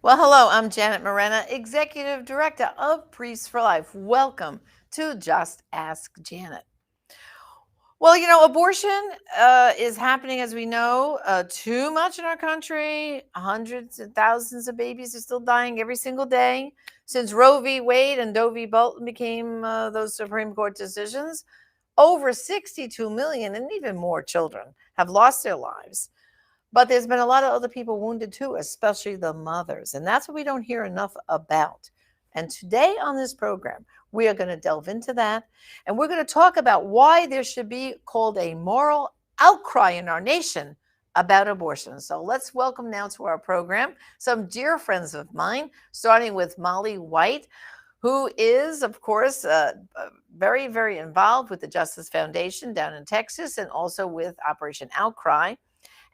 Well, hello, I'm Janet Morena, Executive Director of Priests for Life. Welcome to Just Ask Janet. Well, abortion is happening, as we know, too much in our country. Hundreds and thousands of babies are still dying every single day. Since Roe v. Wade and Doe v. Bolton became those Supreme Court decisions, over 62 million and even more children have lost their lives. But there's been a lot of other people wounded too, especially the mothers. And that's what we don't hear enough about. And today on this program, we are going to delve into that. And we're going to talk about why there should be called a moral outcry in our nation about abortion. So let's welcome now to our program some dear friends of mine, starting with Molly White, who is, of course, very, very involved with the Justice Foundation down in Texas and also with Operation Outcry.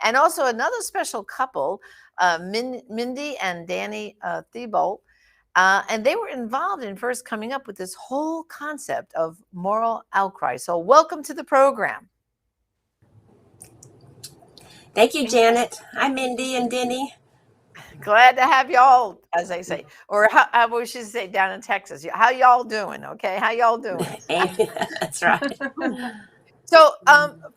And also another special couple, Mindy and Danny Thibault. And they were involved in first coming up with this whole concept of moral outcry. So welcome to the program. Thank you, Janet. Hi, Mindy and Denny. Glad to have y'all, as they say, or how we should say down in Texas. How y'all doing? Okay, how y'all doing? That's right. So,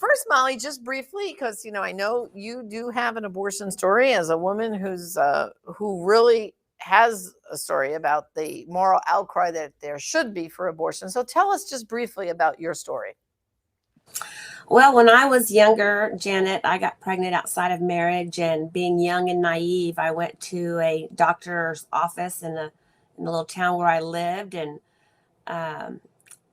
first, Molly, just briefly, because I know you do have an abortion story as a woman who really has a story about the moral outcry that there should be for abortion. So, tell us just briefly about your story. Well, when I was younger, Janet, I got pregnant outside of marriage, and being young and naive, I went to a doctor's office in the little town where I lived, and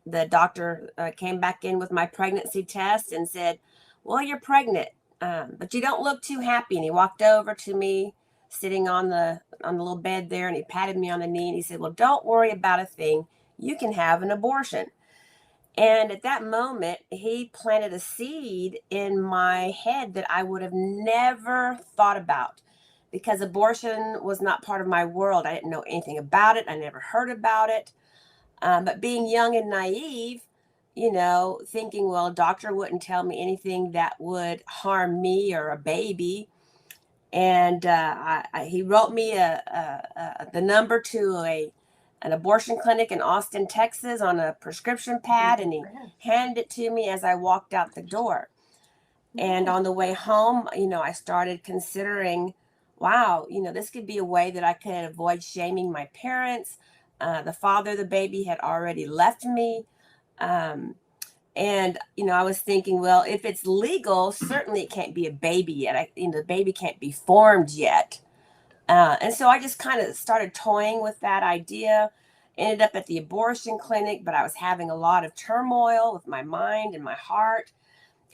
the doctor came back in with my pregnancy test and said, "Well, you're pregnant, but you don't look too happy." And he walked over to me, sitting on the little bed there, and he patted me on the knee and he said, "Well, don't worry about a thing. You can have an abortion." And at that moment, he planted a seed in my head that I would have never thought about, because abortion was not part of my world. I didn't know anything about it. I never heard about it. But being young and naive, thinking, well, a doctor wouldn't tell me anything that would harm me or a baby. And he wrote me the number to an abortion clinic in Austin, Texas on a prescription pad, and he handed it to me as I walked out the door. And on the way home, I started considering, wow, this could be a way that I could avoid shaming my parents. The father of the baby had already left me. And, I was thinking, well, if it's legal, certainly it can't be a baby yet. The baby can't be formed yet. And so I just kind of started toying with that idea, ended up at the abortion clinic, but I was having a lot of turmoil with my mind and my heart.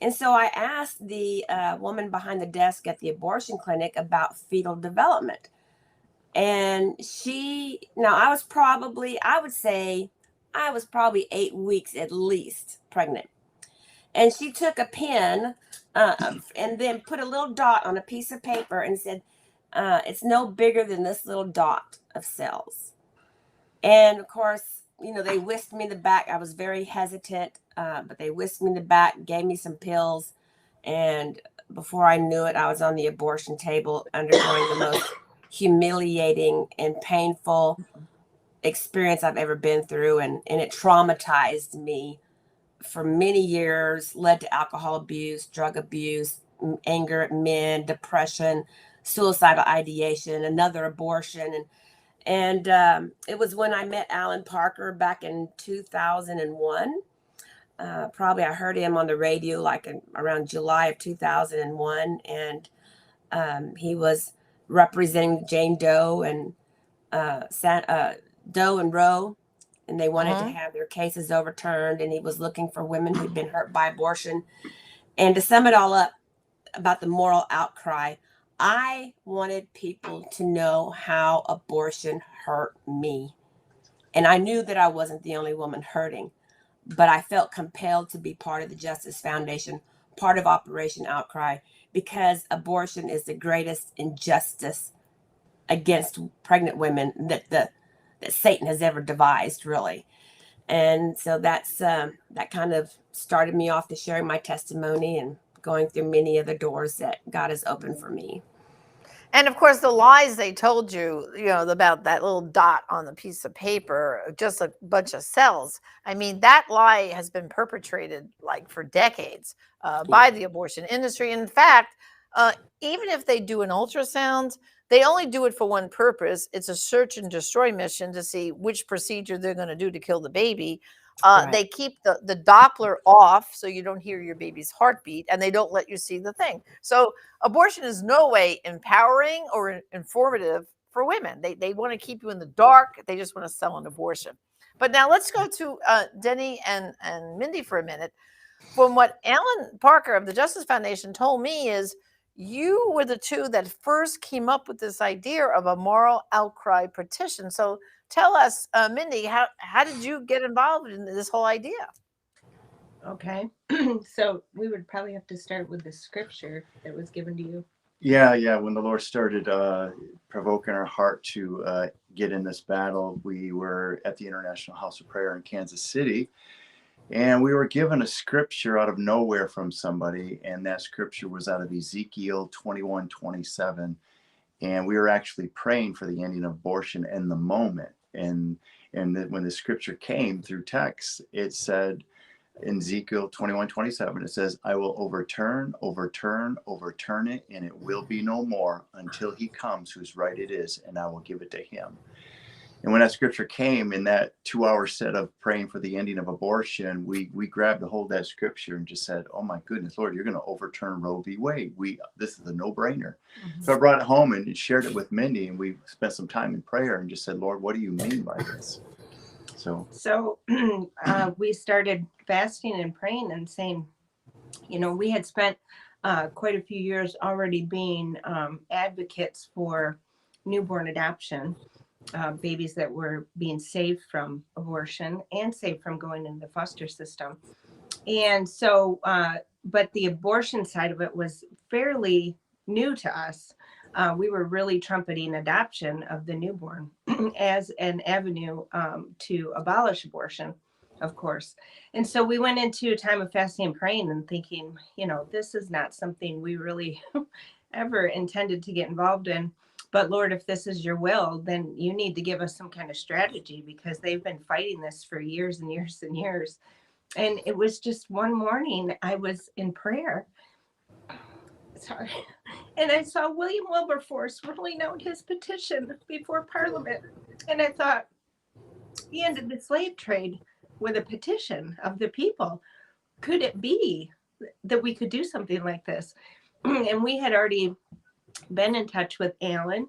And so I asked the woman behind the desk at the abortion clinic about fetal development. And I would say I was probably 8 weeks at least pregnant. And she took a pen and then put a little dot on a piece of paper and said, "It's no bigger than this little dot of cells." And of course, they whisked me in the back. I was very hesitant, but they whisked me in the back, gave me some pills. And before I knew it, I was on the abortion table undergoing the most humiliating and painful experience I've ever been through. And it traumatized me for many years, led to alcohol abuse, drug abuse, anger at men, depression, suicidal ideation, another abortion. And it was when I met Alan Parker back in 2001. Probably I heard him on the radio around July of 2001. And he was representing Jane Doe and Doe and Roe. And they wanted to have their cases overturned. And he was looking for women who'd been hurt by abortion. And to sum it all up about the moral outcry, I wanted people to know how abortion hurt me. And I knew that I wasn't the only woman hurting, but I felt compelled to be part of the Justice Foundation, part of Operation Outcry, because abortion is the greatest injustice against pregnant women that Satan has ever devised, really. And so that kind of started me off to sharing my testimony and going through many of the doors that God has opened for me. And of course, the lies they told you, about that little dot on the piece of paper, just a bunch of cells. I mean, that lie has been perpetrated like for decades Yeah. by the abortion industry. In fact, uh, even if they do an ultrasound, they only do it for one purpose. It's a search and destroy mission to see which procedure they're going to do to kill the baby. Right. They keep the Doppler off so you don't hear your baby's heartbeat, and they don't let you see the thing. So abortion is no way empowering or informative for women. They want to keep you in the dark. They just want to sell an abortion. But now let's go to Denny and Mindy for a minute. From what Alan Parker of the Justice Foundation told me is you were the two that first came up with this idea of a moral outcry petition. So tell us, Mindy, how did you get involved in this whole idea? Okay. So we would probably have to start with the scripture that was given to you. Yeah. When the Lord started provoking our heart to get in this battle, we were at the International House of Prayer in Kansas City, and we were given a scripture out of nowhere from somebody, and that scripture was out of Ezekiel 21:27. And we were actually praying for the ending of abortion in the moment. And when the scripture came through text, it said, in Ezekiel 21:27, it says, I will overturn it, and it will be no more until he comes whose right it is, and I will give it to him. And when that scripture came in that 2-hour set of praying for the ending of abortion, we grabbed a hold of that scripture and just said, oh my goodness, Lord, you're going to overturn Roe v. Wade. This is a no-brainer. Mm-hmm. So I brought it home and shared it with Mindy, and we spent some time in prayer and just said, Lord, what do you mean by this? So we started fasting and praying and saying, we had spent quite a few years already being advocates for newborn adoption, babies that were being saved from abortion and saved from going into the foster system. And so, but the abortion side of it was fairly new to us. We were really trumpeting adoption of the newborn as an avenue to abolish abortion, of course. And so we went into a time of fasting and praying and thinking, this is not something we really ever intended to get involved in. But Lord, if this is your will, then you need to give us some kind of strategy, because they've been fighting this for years and years and years. And it was just one morning I was in prayer. Sorry. And I saw William Wilberforce rolling out his petition before Parliament. And I thought, he ended the slave trade with a petition of the people. Could it be that we could do something like this? And we had already been in touch with Alan.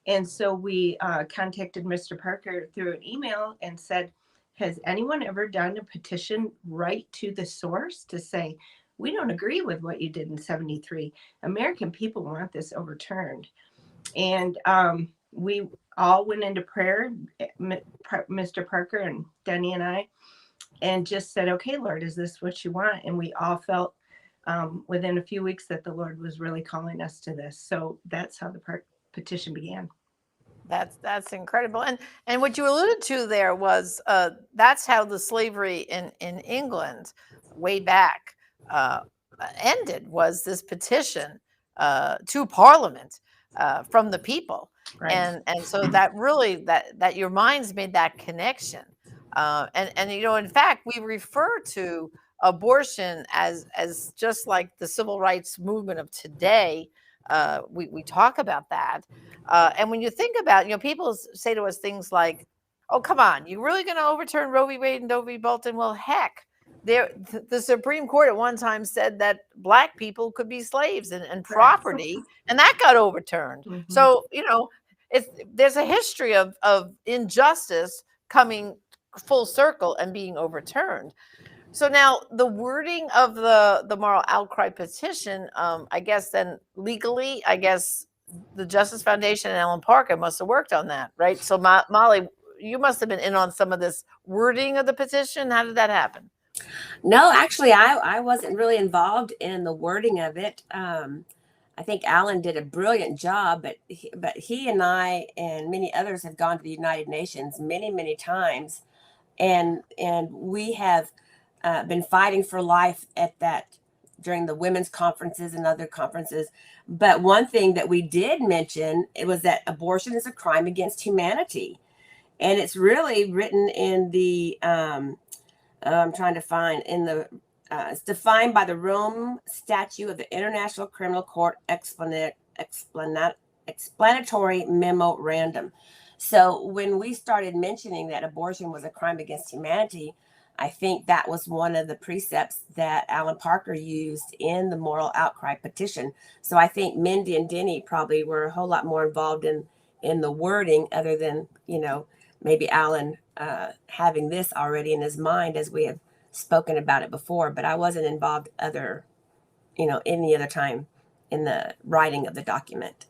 And so we contacted Mr. Parker through an email and said, has anyone ever done a petition right to the source to say, we don't agree with what you did in 73. American people want this overturned. And we all went into prayer, Mr. Parker and Denny and I, and just said, okay, Lord, is this what you want? And we all felt within a few weeks that the Lord was really calling us to this. So that's how the petition began. That's incredible. And what you alluded to there was that's how the slavery in England way back ended, was this petition to Parliament from the people. Right. And so that really that your minds made that connection. And in fact, we refer to abortion as just like the civil rights movement of today. We talk about that. And when you think about, people say to us things like, oh, come on, you really going to overturn Roe v. Wade and Doe v. Bolton? Well, heck, the Supreme Court at one time said that Black people could be slaves and property, and that got overturned. Mm-hmm. So, there's a history of injustice coming full circle and being overturned. So now the wording of the moral outcry petition, I guess then legally, I guess the Justice Foundation and Alan Parker must have worked on that, right? So Molly, you must have been in on some of this wording of the petition. How did that happen? No, actually, I wasn't really involved in the wording of it. I think Alan did a brilliant job, but he and I and many others have gone to the United Nations many, many times, and we have been fighting for life at that during the women's conferences and other conferences. But one thing that we did mention, it was that abortion is a crime against humanity. And it's really written in the, I'm trying to find, in the, it's defined by the Rome Statute of the International Criminal Court Explanatory Memorandum. So when we started mentioning that abortion was a crime against humanity, I think that was one of the precepts that Alan Parker used in the Moral Outcry petition. So I think Mindy and Denny probably were a whole lot more involved in the wording, other than, you know, maybe Alan having this already in his mind, as we have spoken about it before. But I wasn't involved any other time in the writing of the document.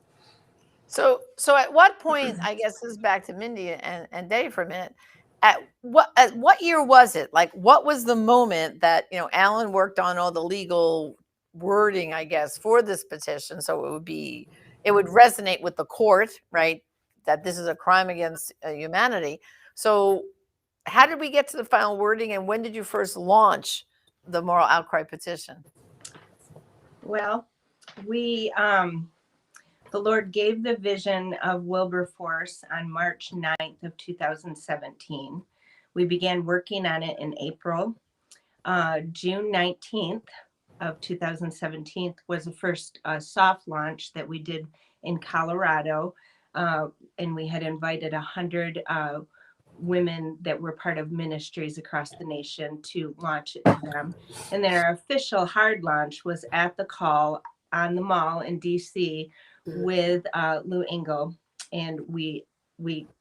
So at what point, I guess this is back to Mindy and Dave for a minute, at what year was it? Like, what was the moment that, Alan worked on all the legal wording, I guess, for this petition, so it would resonate with the court, right, that this is a crime against humanity. So how did we get to the final wording, and when did you first launch the Moral Outcry petition? Well, the Lord gave the vision of Wilberforce on March 9th of 2017. We began working on it in April. June 19th of 2017 was the first soft launch that we did in Colorado. And we had invited 100 women that were part of ministries across the nation to launch it to them. And then our official hard launch was at the Call on the Mall in DC with Lou Engle. And we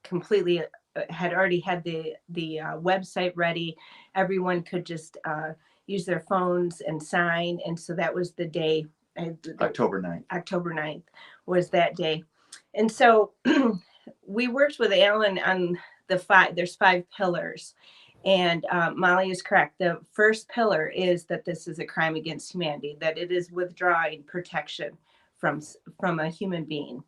completely had already had the website ready. Everyone could just use their phones and sign. And so that was the day. October 9th. October 9th was that day. And so we worked with Alan on there's 5 pillars. And Molly is correct. The first pillar is that this is a crime against humanity, that it is withdrawing protection from a human being.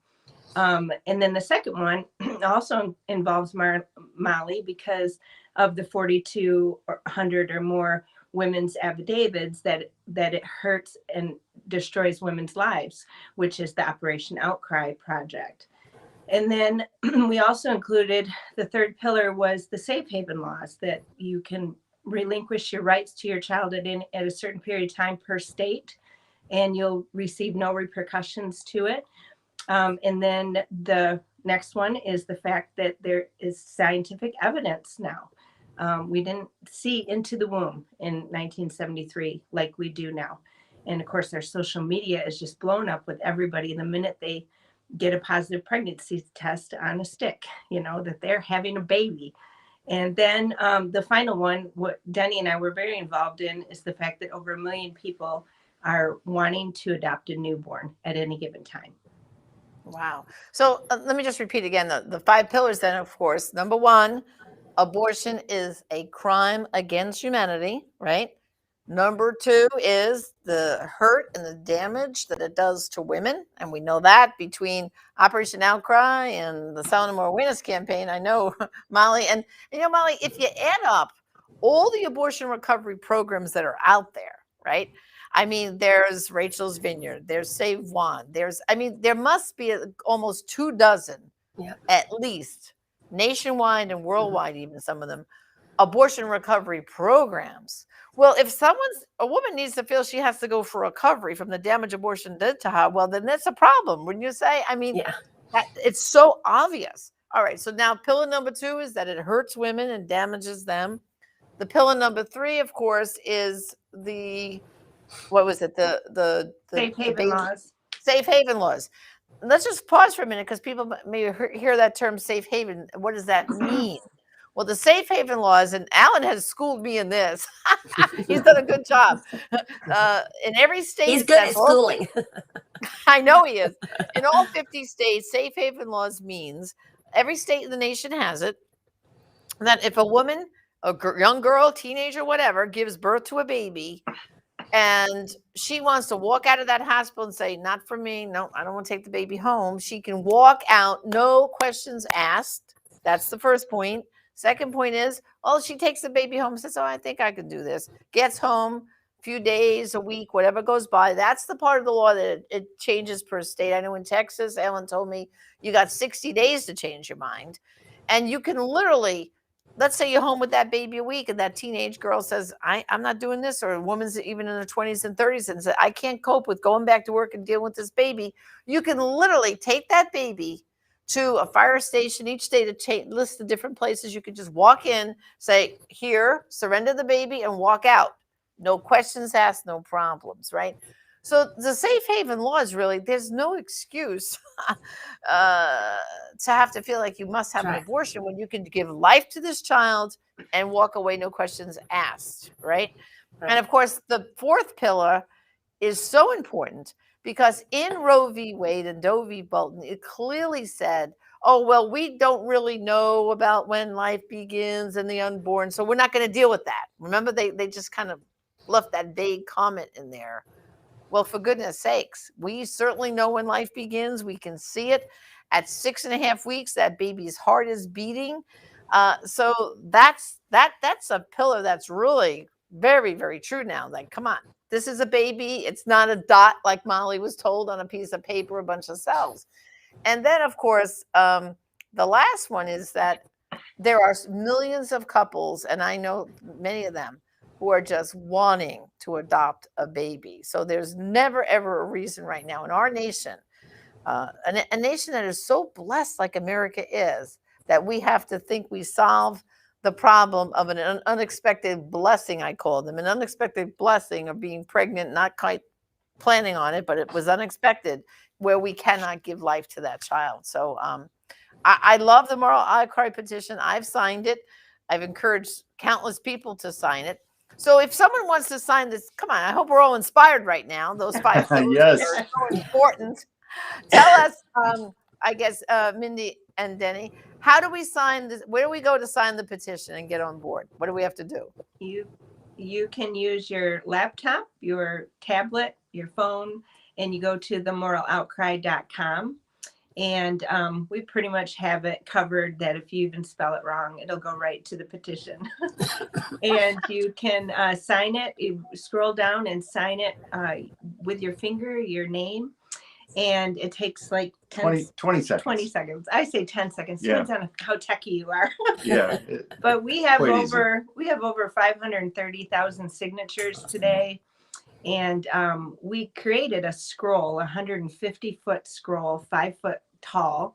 And then the second one also involves Molly, because of the 4,200 or more women's affidavits that it hurts and destroys women's lives, which is the Operation Outcry project. And then we also included, the third pillar was the safe haven laws, that you can relinquish your rights to your child at a certain period of time per state, and you'll receive no repercussions to it. And then the next one is the fact that there is scientific evidence now. We didn't see into the womb in 1973 like we do now. And of course, our social media is just blown up with everybody the minute they get a positive pregnancy test on a stick, that they're having a baby. And then the final one, what Denny and I were very involved in, is the fact that over 1 million people are wanting to adopt a newborn at any given time. Wow. So let me just repeat again, the 5 pillars then, of course. Number 1, abortion is a crime against humanity, right? Number 2 is the hurt and the damage that it does to women. And we know that between Operation Outcry and the Selling More Awareness campaign. I know, Molly. And, Molly, if you add up all the abortion recovery programs that are out there, right? I mean, there's Rachel's Vineyard, there's Save One, there must be almost 2 dozen, at least, nationwide and worldwide, even some of them, abortion recovery programs. Well, if a woman needs to feel she has to go for recovery from the damage abortion did to her, well, then that's a problem, wouldn't you say? I mean, it's so obvious. All right, so now pillar number 2 is that it hurts women and damages them. The pillar number 3, of course, is what was it? The Safe haven laws. Safe haven laws. Let's just pause for a minute, because people may hear that term safe haven. What does that mean? Well, the safe haven laws, and Alan has schooled me in this. He's done a good job. In every state, he's good at schooling. I know he is. In all 50 states, safe haven laws means every state in the nation has it. That if a woman, a young girl, teenager, whatever, gives birth to a baby, and she wants to walk out of that hospital and say, not for me, no, I don't want to take the baby home, she can walk out, no questions asked. That's the first point. Second point is, she takes the baby home, says, I think I could do this. Gets home, few days, a week, whatever goes by. That's the part of the law that it changes per state. I know in Texas, Ellen told me you got 60 days to change your mind. And you can literally, let's say you're home with that baby a week and that teenage girl says, I'm not doing this, or a woman's even in her 20s and 30s and says, I can't cope with going back to work and dealing with this baby. You can literally take that baby to a fire station each day to list the different places. You could just walk in, say, here, surrender the baby, and walk out. No questions asked, no problems, right? So the safe haven law is really, there's no excuse to have to feel like you must have an abortion when you can give life to this child and walk away, no questions asked, right? And of course, the fourth pillar is so important because in Roe v. Wade and Doe v. Bolton, it clearly said, oh, well, we don't really know about when life begins and the unborn, so we're not going to deal with that. Remember, they just kind of left that vague comment in there. Well, for goodness sakes, we certainly know when life begins. We can see it at 6.5 weeks. That baby's heart is beating. So that's a pillar that's really very, very true now. Like, come on, this is a baby. It's not a dot like Molly was told on a piece of paper, a bunch of cells. And then, of course, the last one is that there are millions of couples, and I know many of them, who are just wanting to adopt a baby. So there's never, ever a reason right now in our nation, a nation that is so blessed like America is, that we have to think we solve the problem of an unexpected blessing, I call them, an unexpected blessing of being pregnant, not quite planning on it, but it was unexpected, where we cannot give life to that child. So I love the moral outcry petition. I've signed it. I've encouraged countless people to sign it. So if someone wants to sign this, come on, I hope we're all inspired right now. Those 5 things Yes. are so important. Tell us, I guess, Mindy and Denny, how do we sign this? Where do we go to sign the petition and get on board? What do we have to do? You can use your laptop, your tablet, your phone, and you go to themoraloutcry.com. And we pretty much have it covered that if you even spell it wrong, it'll go right to the petition. And you can sign it. You scroll down and sign it with your finger, your name. And it takes like 20 seconds. 20 seconds. I say 10 seconds. Yeah. Depends on how techy you are. Yeah. But we have Quite over 530,000 signatures today. And we created a scroll, 150-foot scroll, 5 foot tall,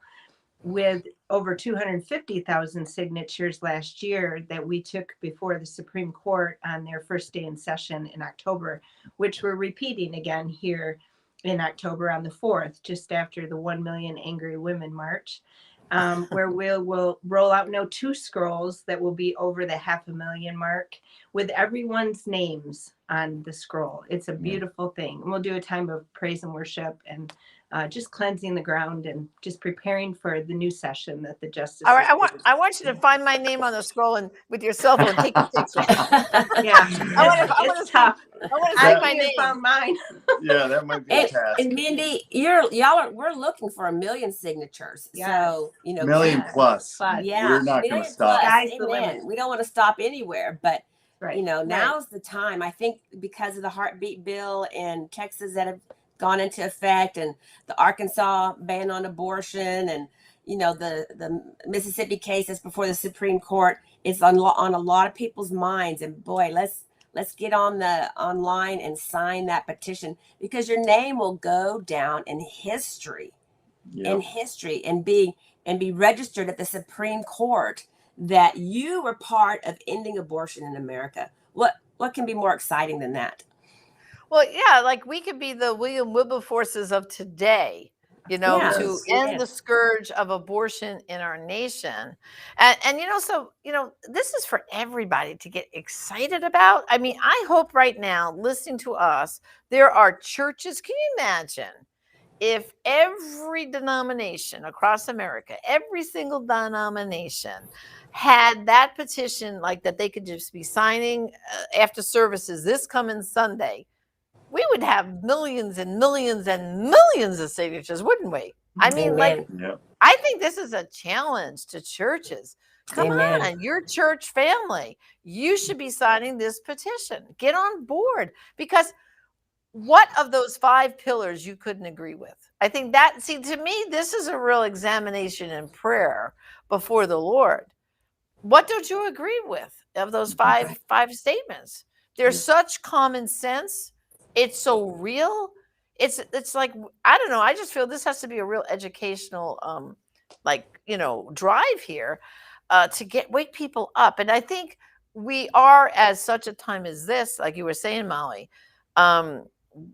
with over 250,000 signatures last year that we took before the Supreme Court on their first day in session in October, which we're repeating again here in October on the 4th, just after the 1 Million Angry Women March, where we'll roll out 2 scrolls that will be over the 500,000 mark with everyone's names on the scroll. It's a beautiful thing. And we'll do a time of praise and worship and just cleansing the ground and just preparing for the new session that the justice. All right, I want you to find my name on the scroll and with your cell phone take a picture. Yeah, it's tough. I want to I see my name. found mine. Yeah, that might be a task. And Mindy, we're looking for 1 million signatures. Yes. So, Million plus. Yeah, We're not going to stop. Sky's the Amen. limit. We don't want to stop anywhere, but Right. now's the time. I think because of the heartbeat bill in Texas that have gone into effect, and the Arkansas ban on abortion, and the Mississippi case that's before the Supreme Court, it's on a lot of people's minds. And boy, let's get on the online and sign that petition, because your name will go down in history, and be registered at the Supreme Court that you were part of ending abortion in America. What can be more exciting than that? Well, yeah, like we could be the William Wilberforces of today, to end the scourge of abortion in our nation. And this is for everybody to get excited about. I mean, I hope right now, listening to us, there are churches. Can you imagine if every denomination across America, every single denomination had that petition, like that they could just be signing after services this coming Sunday? We would have millions and millions and millions of signatures, wouldn't we? I mean, I think this is a challenge to churches Come Amen. on, your church family. You should be signing this petition. Get on board, because what of those 5 pillars you couldn't agree with? I think that, see, to me, this is a real examination in prayer before the Lord. What don't you agree with of those five statements? They're such common sense. It's so real. It's like, I don't know. I just feel this has to be a real educational drive here, to wake people up. And I think we are, as such a time as this, like you were saying, Molly.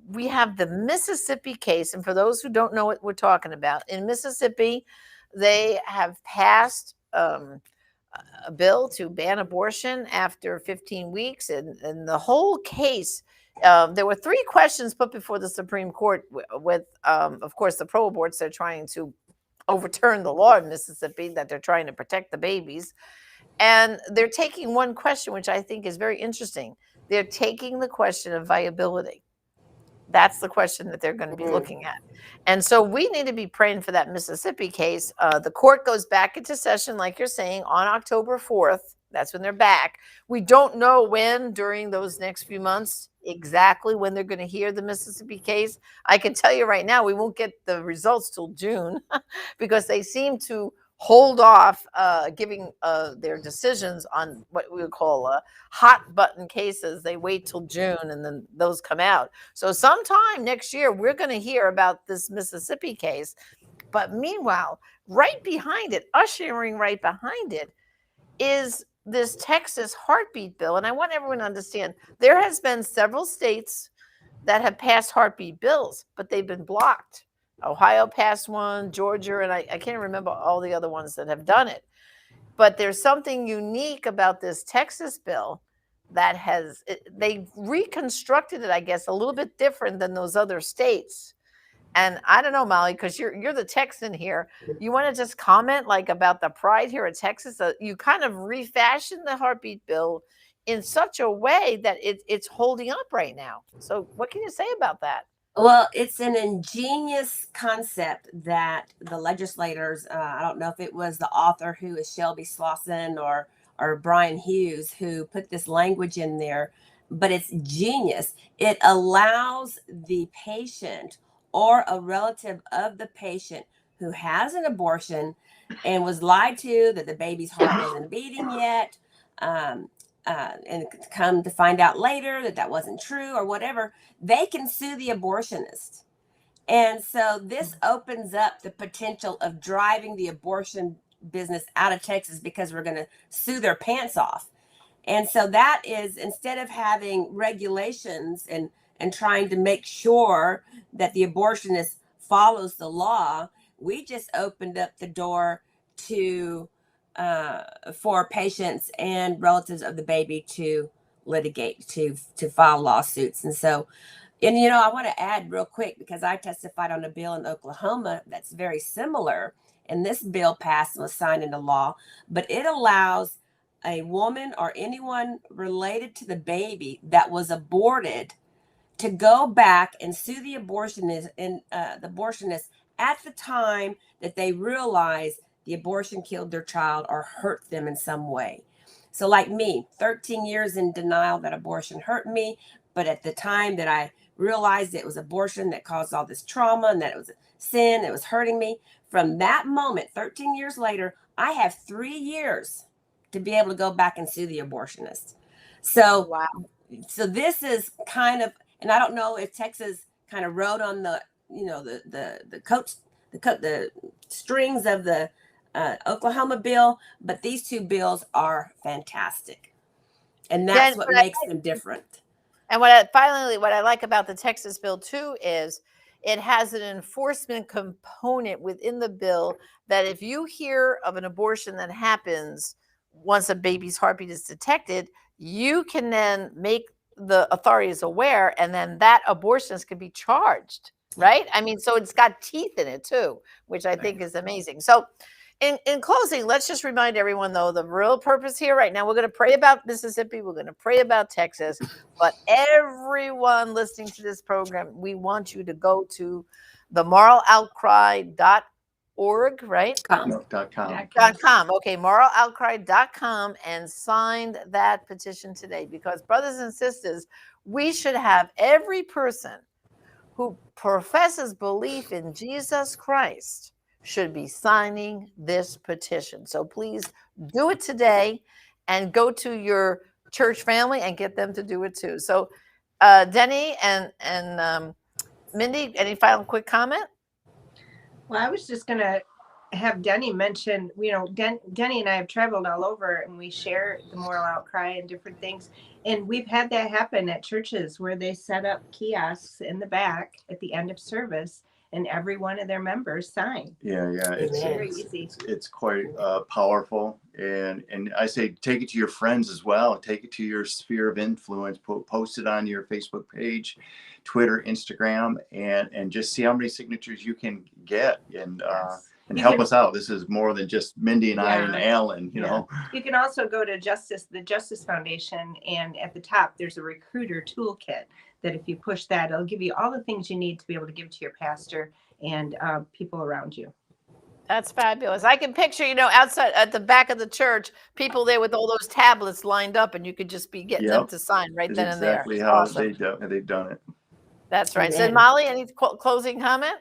We have the Mississippi case, and for those who don't know what we're talking about, in Mississippi, they have passed a bill to ban abortion after 15 weeks, and the whole case. There were 3 questions put before the Supreme Court with, of course, the pro-aborts. They're trying to overturn the law in Mississippi, that they're trying to protect the babies. And they're taking one question, which I think is very interesting. They're taking the question of viability. That's the question that they're going to be looking at. And so we need to be praying for that Mississippi case. The court goes back into session, like you're saying, on October 4th. That's when they're back. We don't know when during those next few months exactly when they're going to hear the Mississippi case. I can tell you right now, we won't get the results till June because they seem to hold off giving their decisions on what we would call hot button cases. They wait till June and then those come out. So sometime next year, we're going to hear about this Mississippi case. But meanwhile, right behind it, ushering right behind it, is this Texas heartbeat bill. And I want everyone to understand, there has been several states that have passed heartbeat bills, but they've been blocked. Ohio passed one, Georgia, and I can't remember all the other ones that have done it. But there's something unique about this Texas bill that they reconstructed it, I guess, a little bit different than those other states. And I don't know, Molly, because you're the Texan here. You want to just comment like about the pride here in Texas? You kind of refashioned the heartbeat bill in such a way that it's holding up right now. So what can you say about that? Well, it's an ingenious concept that the legislators, I don't know if it was the author who is Shelby Slauson or Brian Hughes who put this language in there, but it's genius. It allows the patient or a relative of the patient who has an abortion and was lied to that the baby's heart wasn't beating yet, and come to find out later that wasn't true or whatever, they can sue the abortionist. And so this opens up the potential of driving the abortion business out of Texas because we're going to sue their pants off. And so that is, instead of having regulations and trying to make sure that the abortionist follows the law, we just opened up the door to for patients and relatives of the baby to litigate, to file lawsuits. And so, and I want to add real quick, because I testified on a bill in Oklahoma that's very similar, and this bill passed and was signed into law, but it allows a woman or anyone related to the baby that was aborted to go back and sue the abortionist at the time that they realize the abortion killed their child or hurt them in some way. So like me, 13 years in denial that abortion hurt me, but at the time that I realized it was abortion that caused all this trauma and that it was a sin, it was hurting me, from that moment, 13 years later, I have 3 years to be able to go back and sue the abortionist. So, wow. So this is kind of, and I don't know if Texas kind of rode on the, the strings of the Oklahoma bill, but these 2 bills are fantastic, and that's what makes them different. And what I like about the Texas bill too is it has an enforcement component within the bill that if you hear of an abortion that happens once a baby's heartbeat is detected, you can then make the authorities aware, and then that abortionist can be charged, right? I mean, so it's got teeth in it too, which I think is amazing. So in closing, let's just remind everyone, though, the real purpose here right now, we're going to pray about Mississippi, we're going to pray about Texas, but everyone listening to this program, we want you to go to the moraloutcry.org right? No, .com. .com. Okay, moraloutcry.com, and signed that petition today, because brothers and sisters, we should have every person who professes belief in Jesus Christ should be signing this petition. So please do it today, and go to your church family and get them to do it too. So Denny and Mindy, any final quick comment? Well, I was just going to have Denny mention, Denny and I have traveled all over, and we share the moral outcry and different things. And we've had that happen at churches where they set up kiosks in the back at the end of service, and every one of their members sign. Yeah, It's very easy. It's quite powerful, and I say take it to your friends as well. Take it to your sphere of influence. Post it on your Facebook page, Twitter, Instagram, and just see how many signatures you can get, and help us out. This is more than just Mindy and I and Alan. You know, you can also go to the Justice Foundation, and at the top there's a recruiter toolkit that if you push that, it'll give you all the things you need to be able to give to your pastor and people around you. That's fabulous. I can picture, outside at the back of the church, people there with all those tablets lined up, and you could just be getting them to sign right then and there. Exactly how they've done it. That's right. So Molly, any closing comment?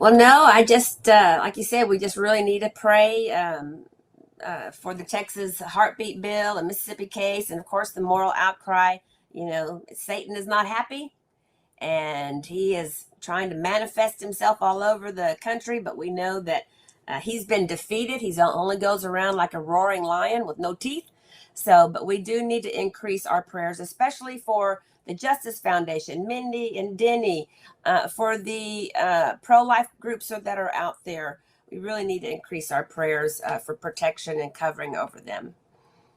Well, no, I just, like you said, we just really need to pray for the Texas heartbeat bill and Mississippi case, and of course the moral outcry. Satan is not happy, and he is trying to manifest himself all over the country, but we know that he's been defeated. He only goes around like a roaring lion with no teeth. But we do need to increase our prayers, especially for the Justice Foundation, Mindy and Denny, for the pro-life groups that are out there. We really need to increase our prayers for protection and covering over them.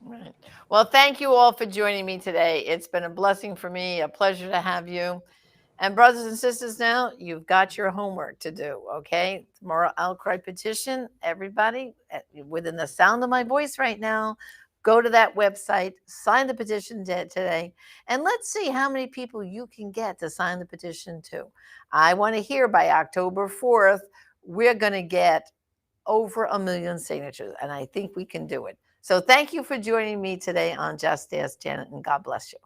Right. Well, thank you all for joining me today. It's been a blessing for me, a pleasure to have you. And brothers and sisters, now you've got your homework to do, okay? Moral outcry petition, everybody within the sound of my voice right now, go to that website, sign the petition today, and let's see how many people you can get to sign the petition to. I want to hear by October 4th, we're going to get over 1 million signatures, and I think we can do it. So thank you for joining me today on Just Ask Janet, and God bless you.